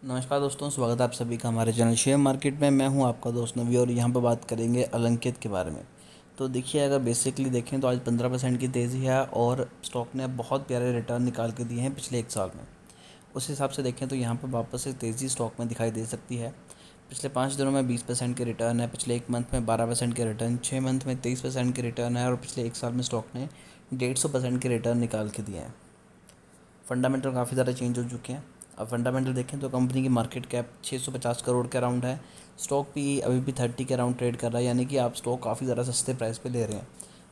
नमस्कार दोस्तों, स्वागत है आप सभी का हमारे चैनल शेयर मार्केट में। मैं हूं आपका दोस्त नवी और यहां पर बात करेंगे अलंकित के बारे में। तो देखिए, अगर बेसिकली देखें तो आज 15% की तेज़ी है और स्टॉक ने बहुत प्यारे रिटर्न निकाल के दिए हैं पिछले एक साल में। उस हिसाब से देखें तो यहाँ पर वापस से तेज़ी स्टॉक में दिखाई दे सकती है। पिछले 5 दिनों में 20% के रिटर्न है, पिछले एक मंथ में 12% के रिटर्न, 6 मंथ में 23% के रिटर्न है और पिछले एक साल में स्टॉक ने 150% के रिटर्न निकाल के दिए हैं। फंडामेंटल काफ़ी ज़्यादा चेंज हो चुके हैं। अब फंडामेंटल देखें तो कंपनी की मार्केट कैप 650 करोड़ के अराउंड है। स्टॉक भी अभी भी 30 के अराउंड ट्रेड कर रहा है, यानी कि आप स्टॉक काफ़ी ज़्यादा सस्ते प्राइस पे ले रहे हैं।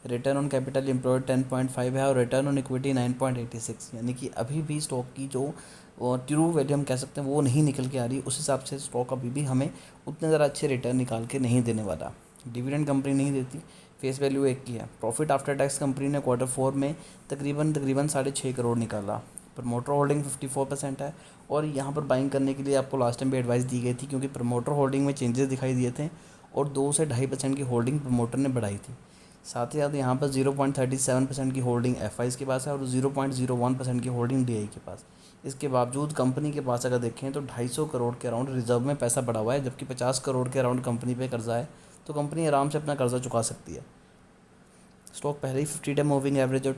रिटर्न ऑन कैपिटल एम्प्लॉयड 10.5 है और रिटर्न ऑन इक्विटी 9.86, यानी कि अभी भी स्टॉक की जो ट्रू वैल्यू हम कह सकते हैं वो नहीं निकल के आ रही। उस हिसाब से स्टॉक अभी भी हमें उतने ज़्यादा अच्छे रिटर्न निकाल के नहीं देने वाला। डिविडेंड कंपनी नहीं देती, फेस वैल्यू एक की है। प्रॉफिट आफ्टर टैक्स कंपनी ने Q4 में तकरीबन 6.5 करोड़ निकाला। प्रमोटर होल्डिंग 54% है और यहाँ पर बाइंग करने के लिए आपको लास्ट टाइम भी एडवाइस दी गई थी, क्योंकि प्रमोटर होल्डिंग में चेंजेस दिखाई दिए थे और 2 से 2.5% की होल्डिंग प्रमोटर ने बढ़ाई थी। साथ ही साथ यहाँ पर 0.37% की होल्डिंग एफ के पास है और 0.01% की होल्डिंग डी के पास। इसके बावजूद कंपनी के पास अगर देखें तो 250 करोड़ के अराउंड रिजर्व में पैसा पड़ा हुआ है, जबकि 50 करोड़ के अराउंड कंपनी पे कर्जा है। तो कंपनी आराम से अपना कर्जा चुका सकती है। स्टॉक पहले ही 50 डे मूविंग एवरेज और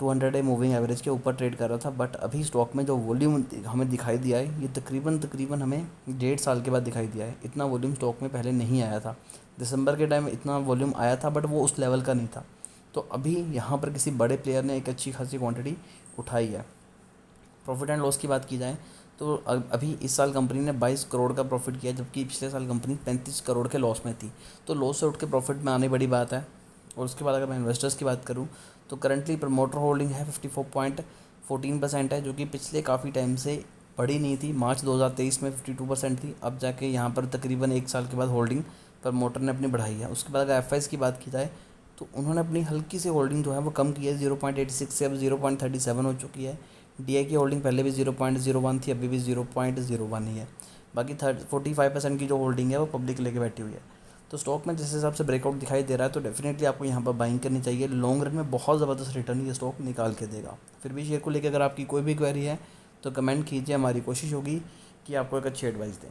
200 डे मूविंग एवरेज के ऊपर ट्रेड कर रहा था, बट अभी स्टॉक में जो वॉल्यूम हमें दिखाई दिया है ये तकरीबन हमें 1.5 साल के बाद दिखाई दिया है। इतना वॉल्यूम स्टॉक में पहले नहीं आया था। दिसंबर के टाइम इतना वॉल्यूम आया था, बट वो उस लेवल का नहीं था। तो अभी यहाँ पर किसी बड़े प्लेयर ने एक अच्छी खासी क्वांटिटी उठाई है। प्रॉफिट एंड लॉस की बात की जाए तो अभी इस साल कंपनी ने 22 करोड़ का प्रॉफिट किया, जबकि पिछले साल कंपनी 35 करोड़ के लॉस में थी। तो लॉस से उठ के प्रॉफिट में आने बड़ी बात है। और उसके बाद अगर मैं इन्वेस्टर्स की बात करूं तो करंटली प्रमोटर होल्डिंग है 54.14% है, जो कि पिछले काफ़ी टाइम से बढ़ी नहीं थी। मार्च 2023 में 52% थी, अब जाके यहाँ पर तकरीबन एक साल के बाद होल्डिंग प्रमोटर ने अपनी बढ़ाई है। उसके बाद अगर एफ की बात की जाए तो उन्होंने अपनी हल्की सी होल्डिंग जो है वो कम की है, 0.86 से अब 0.37 हो चुकी है। डी की होल्डिंग पहले भी 0.01 थी, अभी भी 0.01 ही है। बाकी 45% की जो होल्डिंग है वो पब्लिक लेके बैठी हुई है। तो स्टॉक में जिस हिसाब से ब्रेकआउट दिखाई दे रहा है तो डेफिनेटली आपको यहाँ पर बाइंग करनी चाहिए। लॉन्ग रन में बहुत ज़बरदस्त रिटर्न ये स्टॉक निकाल के देगा। फिर भी शेयर को लेकर अगर आपकी कोई भी क्वेरी है तो कमेंट कीजिए, हमारी कोशिश होगी कि आपको एक अच्छी एडवाइस दें।